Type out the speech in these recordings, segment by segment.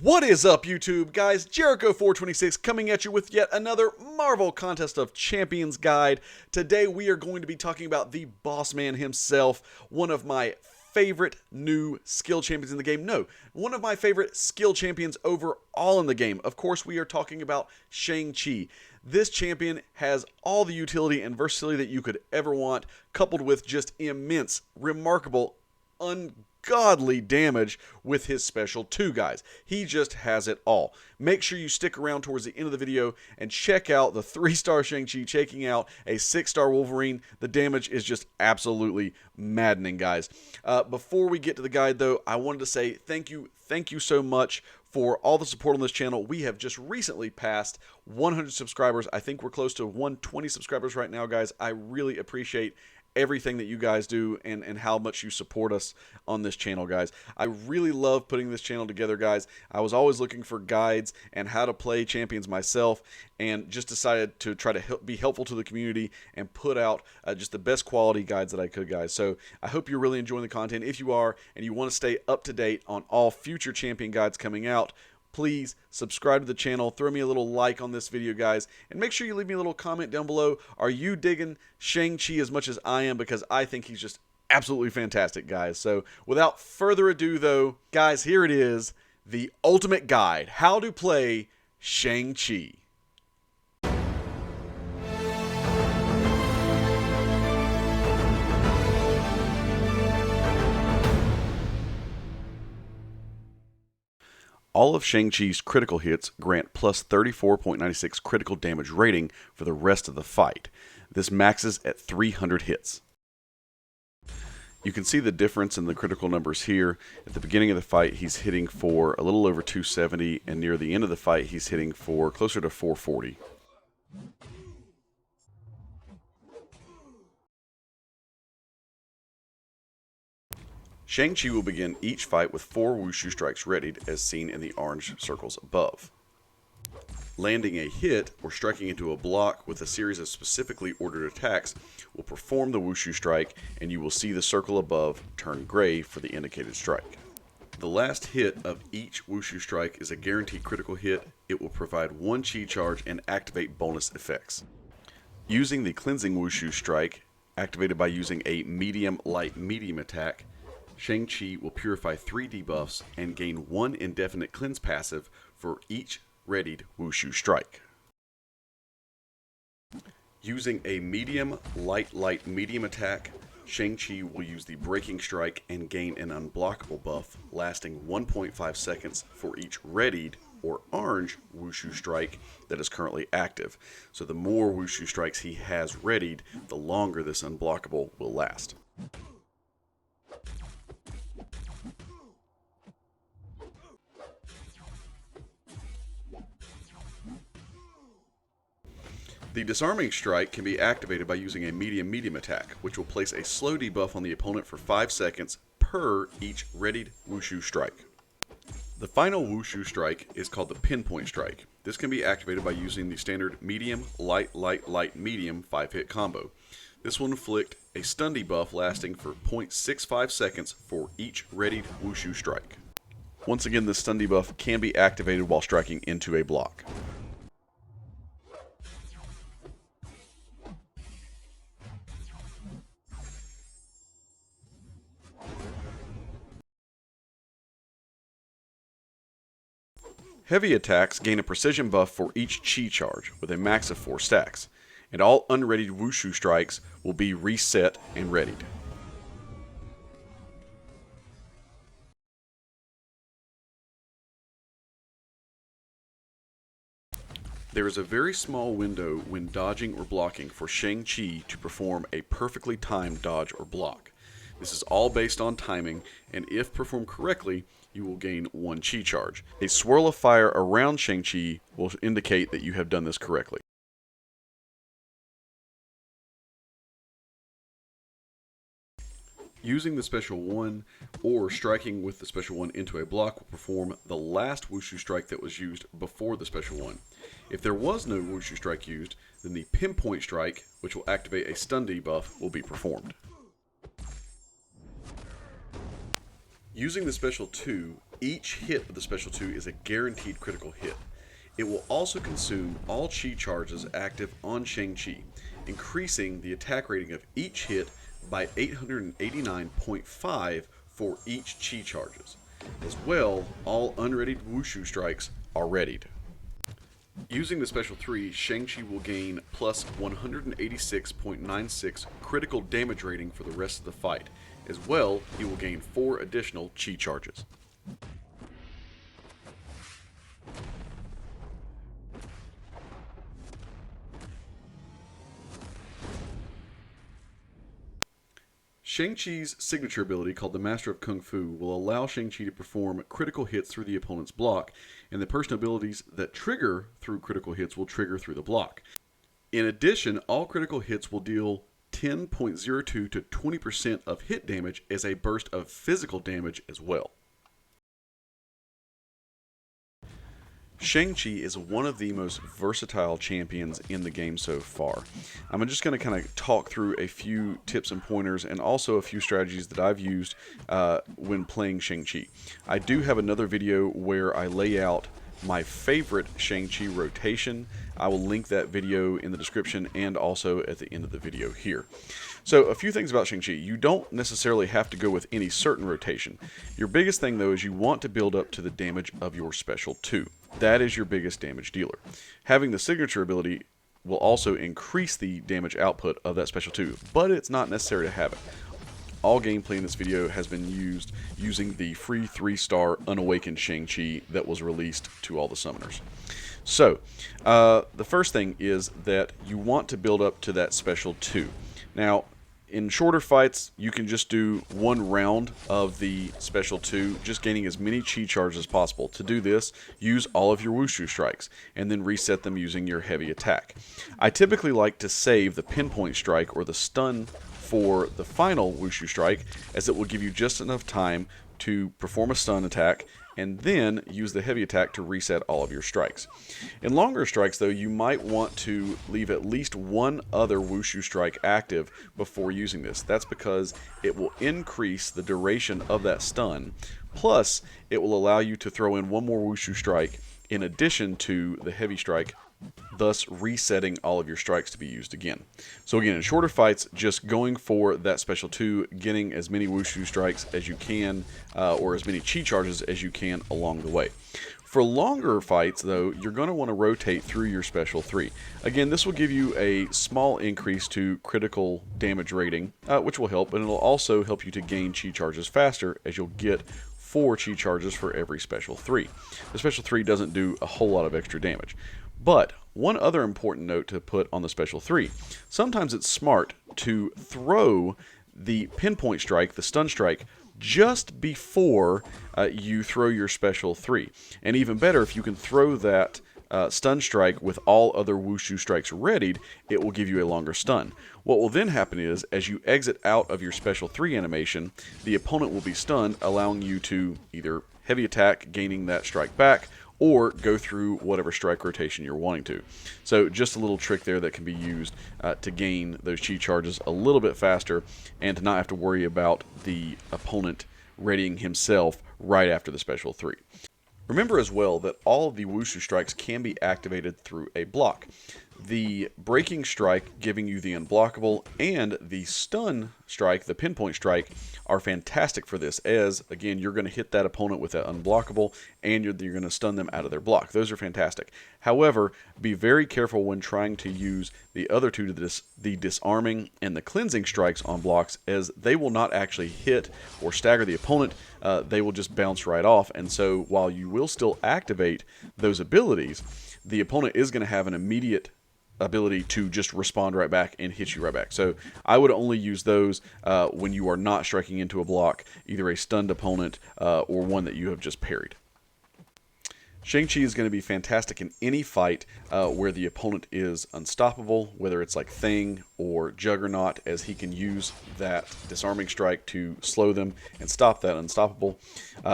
What is up, YouTube? Guys, Jericho426 coming at you with yet another Marvel Contest of Champions guide. Today we are going to be talking about the boss man himself, one of my favorite new skill champions in the game. No, one of my favorite skill champions overall in the game. Of course, we are talking about Shang Chi. This champion has all the utility and versatility that you could ever want, coupled with just immense, remarkable, ungodly damage with his special 2, guys. He just has it all. Make sure you stick around towards the end of the video and check out the 3-star Shang-Chi checking out a 6-star Wolverine. The damage is just absolutely maddening, guys. Before we get to the guide, though, I wanted to say thank you so much for all the support on this channel. We have just recently passed 100 subscribers. I think we're close to 120 subscribers right now, guys. I really appreciate everything that you guys do and how much you support us on this channel, guys. I really love putting this channel together, guys. I was always looking for guides and how to play champions myself, and just decided to try to be helpful to the community and put out just the best quality guides that I could, guys. So I hope you're really enjoying the content. If you are and you want to stay up to date on all future champion guides coming out, please subscribe to the channel, throw me a little like on this video, guys, and make sure you leave me a little comment down below. Are you digging Shang-Chi as much as I am? Because I think he's just absolutely fantastic, guys. So without further ado, though, guys, here it is, the ultimate guide, how to play Shang-Chi. All of Shang-Chi's critical hits grant plus 34.96 critical damage rating for the rest of the fight. This maxes at 300 hits. You can see the difference in the critical numbers here. At the beginning of the fight, he's hitting for a little over 270, and near the end of the fight, he's hitting for closer to 440. Shang-Chi will begin each fight with 4 Wushu strikes readied, as seen in the orange circles above. Landing a hit or striking into a block with a series of specifically ordered attacks will perform the Wushu strike, and you will see the circle above turn gray for the indicated strike. The last hit of each Wushu strike is a guaranteed critical hit. It will provide 1 chi charge and activate bonus effects. Using the cleansing Wushu strike, activated by using a medium, light, medium attack, Shang-Chi will purify 3 debuffs and gain 1 indefinite cleanse passive for each readied Wushu strike. Using a medium, light, medium attack, Shang-Chi will use the breaking strike and gain an unblockable buff lasting 1.5 seconds for each readied or orange Wushu strike that is currently active. So the more Wushu strikes he has readied, the longer this unblockable will last. The disarming strike can be activated by using a medium attack, which will place a slow debuff on the opponent for 5 seconds per each readied Wushu strike. The final Wushu strike is called the pinpoint strike. This can be activated by using the standard medium, light, medium 5-hit combo. This will inflict a stun debuff lasting for 0.65 seconds for each readied Wushu strike. Once again, this stun debuff can be activated while striking into a block. Heavy attacks gain a precision buff for each chi charge, with a max of 4 stacks, and all unreadied Wushu strikes will be reset and readied. There is a very small window when dodging or blocking for Shang-Chi to perform a perfectly timed dodge or block. This is all based on timing, and if performed correctly, you will gain 1 chi charge. A swirl of fire around Shang-Chi will indicate that you have done this correctly. Using the special 1 or striking with the special 1 into a block will perform the last Wushu strike that was used before the special 1. If there was no Wushu strike used, then the pinpoint strike, which will activate a stun debuff, will be performed. Using the special 2, Each hit of the Special 2 is a guaranteed critical hit. It will also consume all Chi charges active on Shang Chi, increasing the attack rating of each hit by 889.5 for each Chi charges. As well, all unreadied Wushu strikes are readied. Using the Special 3, Shang-Chi will gain plus 186.96 critical damage rating for the rest of the fight. As well, he will gain 4 additional Chi charges. Shang-Chi's signature ability, called the Master of Kung Fu, will allow Shang-Chi to perform critical hits through the opponent's block, and the personal abilities that trigger through critical hits will trigger through the block. In addition, all critical hits will deal 10.02 to 20% of hit damage as a burst of physical damage as well. Shang-Chi is one of the most versatile champions in the game so far. I'm just going to kind of talk through a few tips and pointers and also a few strategies that I've used when playing Shang-Chi. I do have another video where I lay out my favorite Shang-Chi rotation. I will link that video in the description and also at the end of the video here. So a few things about Shang-Chi. You don't necessarily have to go with any certain rotation. Your biggest thing though is you want to build up to the damage of your Special 2. That is your biggest damage dealer. Having the signature ability will also increase the damage output of that Special 2, but it's not necessary to have it. All gameplay in this video has been used using the free 3-star Unawakened Shang-Chi that was released to all the summoners. So, the first thing is that you want to build up to that Special 2. Now, in shorter fights, you can just do one round of the Special 2, just gaining as many Chi charges as possible. To do this, use all of your Wushu strikes, and then reset them using your heavy attack. I typically like to save the pinpoint strike or the stun for the final Wushu strike, as it will give you just enough time to perform a stun attack and then use the heavy attack to reset all of your strikes. In longer strikes though, you might want to leave at least one other Wushu strike active before using this. That's because it will increase the duration of that stun, plus it will allow you to throw in one more Wushu strike in addition to the heavy strike, thus resetting all of your strikes to be used again. So again, in shorter fights, just going for that Special 2, getting as many Wushu strikes as you can, or as many Chi charges as you can along the way. For longer fights, though, you're going to want to rotate through your Special 3. Again, this will give you a small increase to critical damage rating, which will help, and it'll also help you to gain Chi charges faster, as you'll get 4 Chi charges for every Special 3. The Special 3 doesn't do a whole lot of extra damage. But one other important note to put on the Special 3, sometimes it's smart to throw the pinpoint strike, the stun strike, just before you throw your Special 3. And even better, if you can throw that stun strike with all other Wushu strikes readied, it will give you a longer stun. What will then happen is, as you exit out of your Special 3 animation, the opponent will be stunned, allowing you to either heavy attack, gaining that strike back, or go through whatever strike rotation you're wanting to. So just a little trick there that can be used to gain those Chi charges a little bit faster and to not have to worry about the opponent readying himself right after the Special 3. Remember as well that all of the Wushu strikes can be activated through a block. The breaking strike, giving you the unblockable, and the stun strike, the pinpoint strike, are fantastic for this, as again you're going to hit that opponent with that unblockable and you're going to stun them out of their block. Those are fantastic. However, be very careful when trying to use the other two, the disarming and the cleansing strikes on blocks, as they will not actually hit or stagger the opponent. They will just bounce right off, and so while you will still activate those abilities, the opponent is going to have an immediate ability to just respond right back and hit you right back. So I would only use those when you are not striking into a block, either a stunned opponent or one that you have just parried. Shang Chi is going to be fantastic in any fight where the opponent is unstoppable, whether it's like Thing or Juggernaut, as he can use that disarming strike to slow them and stop that unstoppable.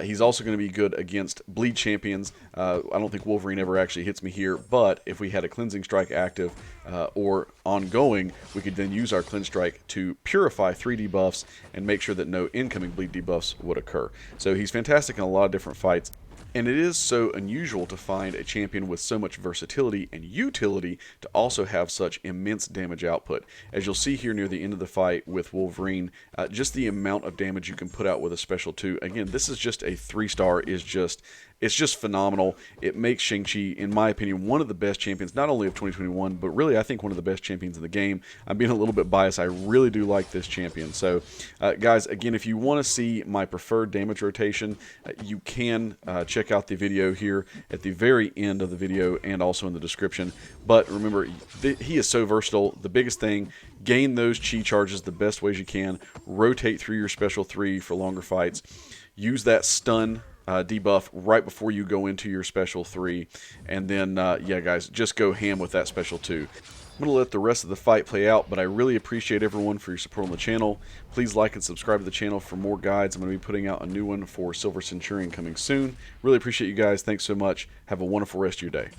He's also going to be good against bleed champions. I don't think Wolverine ever actually hits me here, but if we had a cleansing strike active or ongoing, we could then use our cleanse strike to purify 3 debuffs and make sure that no incoming bleed debuffs would occur. So he's fantastic in a lot of different fights. And it is so unusual to find a champion with so much versatility and utility to also have such immense damage output. As you'll see here near the end of the fight with Wolverine, just the amount of damage you can put out with a special 2. Again, this is just a 3-star, it's just phenomenal. It makes Shang-Chi, in my opinion, one of the best champions, not only of 2021, but really I think one of the best champions in the game. I'm being a little bit biased. I really do like this champion. So, guys, again, if you want to see my preferred damage rotation, you can check out the video here at the very end of the video and also in the description. But remember, he is so versatile. The biggest thing, gain those chi charges the best ways you can. Rotate through your special 3 for longer fights. Use that stun debuff right before you go into your special 3, and then yeah guys, just go ham with that special 2. I'm going to let the rest of the fight play out, but I really appreciate everyone for your support on the channel. Please like and subscribe to the channel for more guides. I'm going to be putting out a new one for Silver Centurion coming soon. Really appreciate you guys. Thanks so much. Have a wonderful rest of your day.